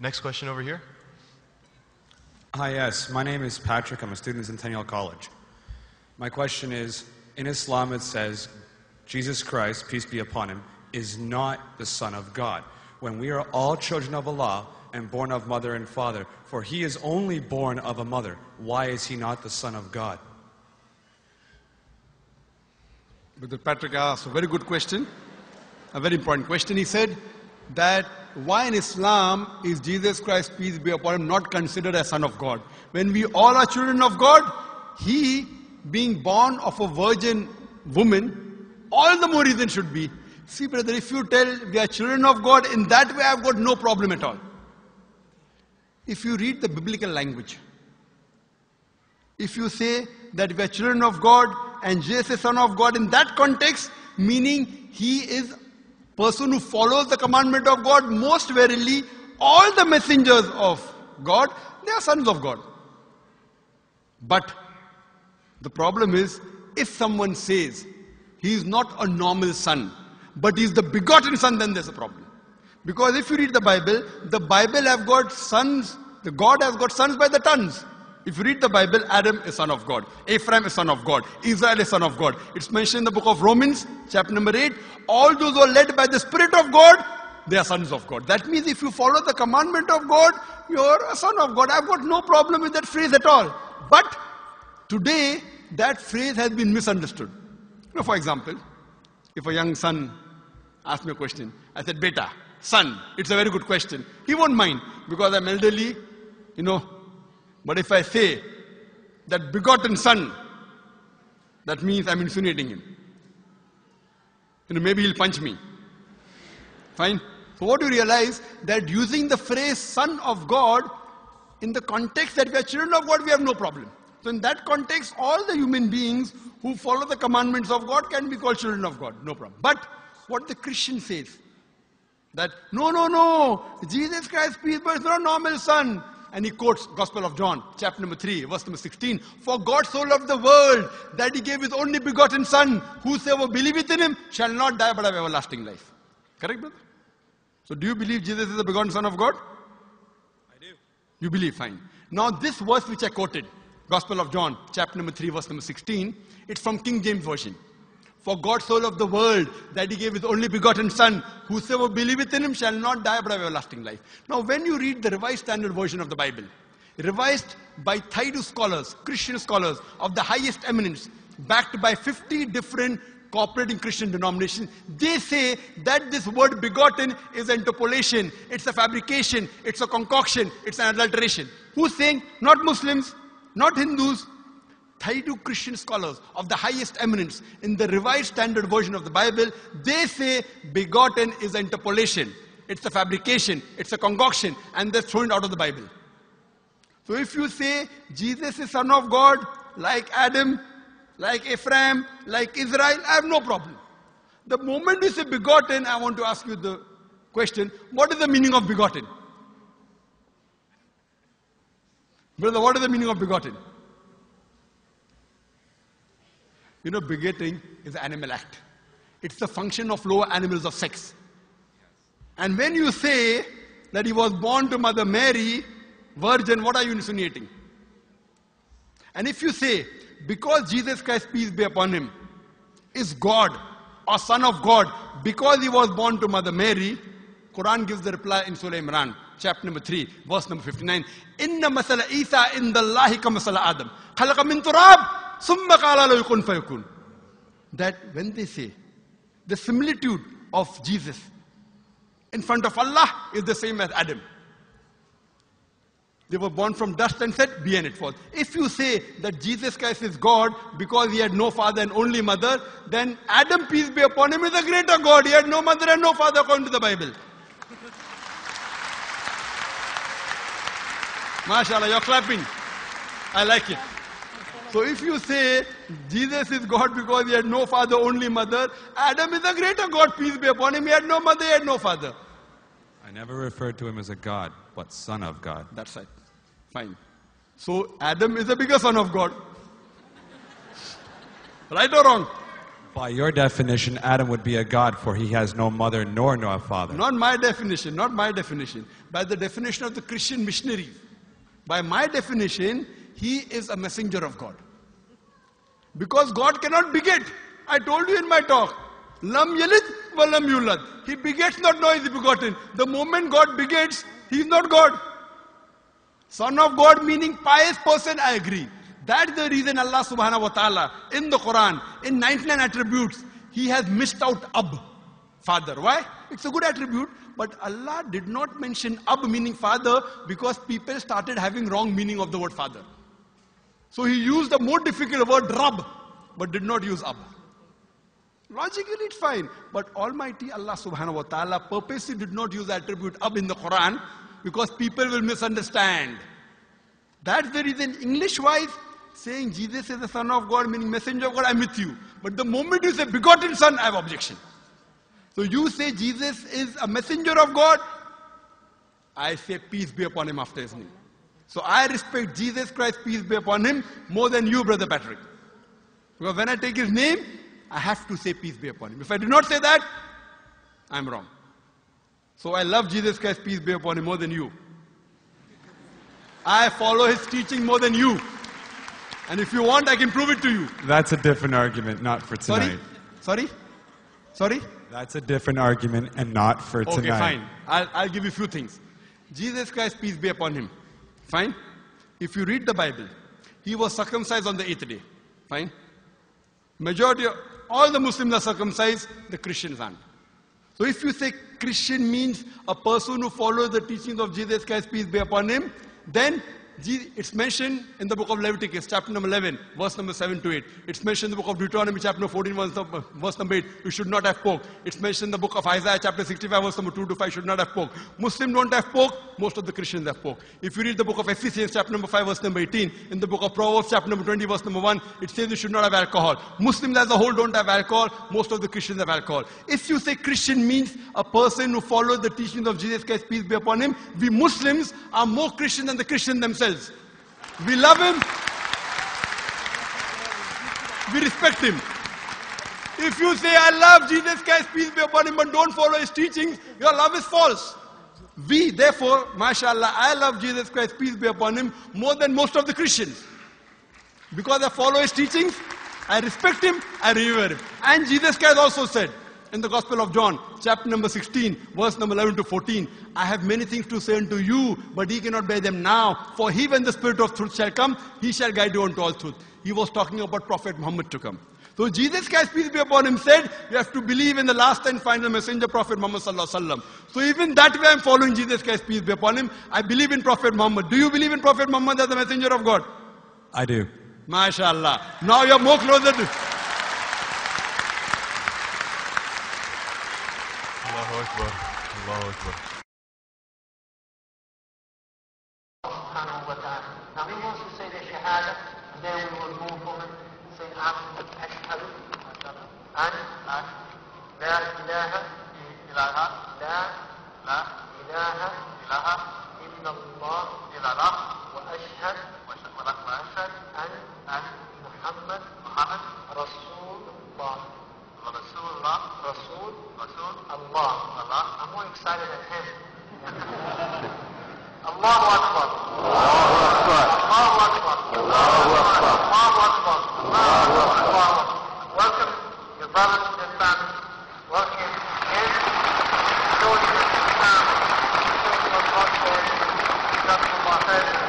Next question over here. Hi, yes. My name is Patrick. I'm a student at Centennial College. My question is, in Islam it says, Jesus Christ, peace be upon him, is not the Son of God. When we are all children of Allah and born of mother and father, for he is only born of a mother, why is he not the Son of God? Brother Patrick asked a very good question, a very important question. He said that why in Islam is Jesus Christ, peace be upon him, not considered as Son of God? When we all are children of God, he being born of a virgin woman, all the more reason should be. See brother, if you tell we are children of God, in that way I've got no problem at all. If you read the biblical language, if you say that we are children of God and Jesus is Son of God, in that context, meaning he is person who follows the commandment of God, most verily all the messengers of God, they are sons of God. But the problem is, if someone says he is not a normal son, but he is the begotten son, then there's a problem. Because if you read the Bible have got sons, the God has got sons by the tons. If you read the Bible, Adam is son of God, Ephraim is son of God, Israel is son of God. It's mentioned in the book of Romans, chapter number 8, all those who are led by the Spirit of God, they are sons of God. That means if you follow the commandment of God, you're a son of God. I've got no problem with that phrase at all. But today, that phrase has been misunderstood. You know, for example, if a young son asks me a question, I said, Beta, son, it's a very good question. He won't mind because I'm elderly, you know. But if I say that begotten son, that means I'm insinuating him. You know, maybe he'll punch me. Fine. So what do you realize? That using the phrase son of God, in the context that we are children of God, we have no problem. So in that context, all the human beings who follow the commandments of God can be called children of God. No problem. But what the Christian says, that no, Jesus Christ, peace be upon him, is not a normal son. And he quotes Gospel of John, chapter number 3, verse number 16. For God so loved the world that he gave his only begotten son. Whosoever believeth in him shall not die but have everlasting life. Correct, brother? So do you believe Jesus is the begotten son of God? I do. You believe, fine. Now this verse which I quoted, Gospel of John, chapter number 3, verse number 16, it's from King James Version. For God so loved the world that he gave his only begotten son. Whosoever believeth in him shall not die but have everlasting life. Now when you read the Revised Standard Version of the Bible, revised by Thaydu scholars, Christian scholars of the highest eminence, backed by 50 different cooperating Christian denominations, they say that this word begotten is an interpolation, it's a fabrication, it's a concoction, it's an adulteration. Who's saying? Not Muslims, not Hindus. Thaydu Christian scholars of the highest eminence in the Revised Standard Version of the Bible, they say begotten is an interpolation. It's a fabrication, it's a concoction, and they're thrown out of the Bible. So if you say Jesus is Son of God, like Adam, like Ephraim, like Israel, I have no problem. The moment you say begotten, I want to ask you the question, what is the meaning of begotten? Brother, what is the meaning of begotten? You know, begetting is an animal act. It's the function of lower animals of sex. And when you say that he was born to Mother Mary, virgin, what are you insinuating? And if you say, because Jesus Christ, peace be upon him, is God or Son of God, because he was born to Mother Mary, Quran gives the reply in Surah Imran, chapter number 3, verse number 59. Inna masala Isa indallahi ka masala Adam. Khalaqa min turab. That when they say the similitude of Jesus in front of Allah is the same as Adam. They were born from dust and said, be and it was. If you say that Jesus Christ is God because he had no father and only mother, then Adam, peace be upon him, is a greater God. He had no mother and no father according to the Bible. MashaAllah, you're clapping. I like it. So if you say Jesus is God because he had no father, only mother, Adam is a greater God, peace be upon him. He had no mother, he had no father. I never referred to him as a God, but Son of God. That's right. Fine. So Adam is a bigger son of God. Right or wrong? By your definition, Adam would be a god, for he has no mother nor no father. Not my definition, not my definition. By the definition of the Christian missionary. By my definition, he is a messenger of God. Because God cannot beget. I told you in my talk. Lam yalid wa lam yulad. He begets not, nor is he begotten. The moment God begets, he is not God. Son of God meaning pious person, I agree. That's the reason Allah subhanahu wa ta'ala in the Quran, in 99 attributes, he has missed out Ab, father. Why? It's a good attribute, but Allah did not mention Ab meaning father because people started having wrong meaning of the word father. So he used the more difficult word Rab, but did not use Ab. Logically it's fine, but Almighty Allah subhanahu wa ta'ala purposely did not use the attribute Ab in the Quran because people will misunderstand. That's the reason English-wise, saying Jesus is the Son of God, meaning messenger of God, I'm with you. But the moment you say begotten Son, I have objection. So you say Jesus is a messenger of God, I say peace be upon him after his name. So I respect Jesus Christ, peace be upon him, more than you, Brother Patrick. Because when I take his name, I have to say peace be upon him. If I do not say that, I'm wrong. So I love Jesus Christ, peace be upon him, more than you. I follow his teaching more than you. And if you want, I can prove it to you. That's a different argument, not for tonight. Sorry? That's a different argument and not for tonight. Okay, fine. I'll give you a few things. Jesus Christ, peace be upon him. Fine? If you read the Bible, he was circumcised on the 8th day. Fine? Majority of all the Muslims are circumcised, the Christians aren't. So if you say Christian means a person who follows the teachings of Jesus Christ, peace be upon him, then it's mentioned in the book of Leviticus, chapter number 11, verse number 7 to 8. It's mentioned in the book of Deuteronomy, chapter number 14, verse number 8. You should not have pork. It's mentioned in the book of Isaiah, chapter 65, verse number 2 to 5. Should not have pork. Muslims don't have pork. Most of the Christians have pork. If you read the book of Ephesians, chapter number 5, verse number 18, in the book of Proverbs, chapter number 20, verse number 1, it says you should not have alcohol. Muslims as a whole don't have alcohol. Most of the Christians have alcohol. If you say Christian means a person who follows the teachings of Jesus Christ, peace be upon him, we Muslims are more Christian than the Christians themselves. We love him. We respect him. If you say, I love Jesus Christ, peace be upon him, but don't follow his teachings, your love is false. We, therefore, mashallah, I love Jesus Christ, peace be upon him, more than most of the Christians. Because I follow his teachings, I respect him, I revere him. And Jesus Christ also said, in the Gospel of John, chapter number 16, verse number 11 to 14, I have many things to say unto you, but ye cannot bear them now. For he, when the Spirit of truth shall come, he shall guide you unto all truth. He was talking about Prophet Muhammad to come. So Jesus Christ, peace be upon him, said, you have to believe in the last and final messenger, Prophet Muhammad sallallahu alaihi wasallam. So even that way I'm following Jesus Christ, peace be upon him. I believe in Prophet Muhammad. Do you believe in Prophet Muhammad as the messenger of God? I do. MashaAllah. Now you're more closer to... Allahu Akbar. Allahu Akbar. Now he wants to say the Shahada, and then we will move on and say Ashhadu an la ilaha illallah wa ashhad an Muhammad Rasulullah. Rasul Allah. I'm more excited than him. Allahu Akbar. Allahu Akbar. Allahu Akbar. Allahu Akbar. Allahu Akbar. Welcome your brothers and families. Welcome in. Showing Islam. Showing what God says.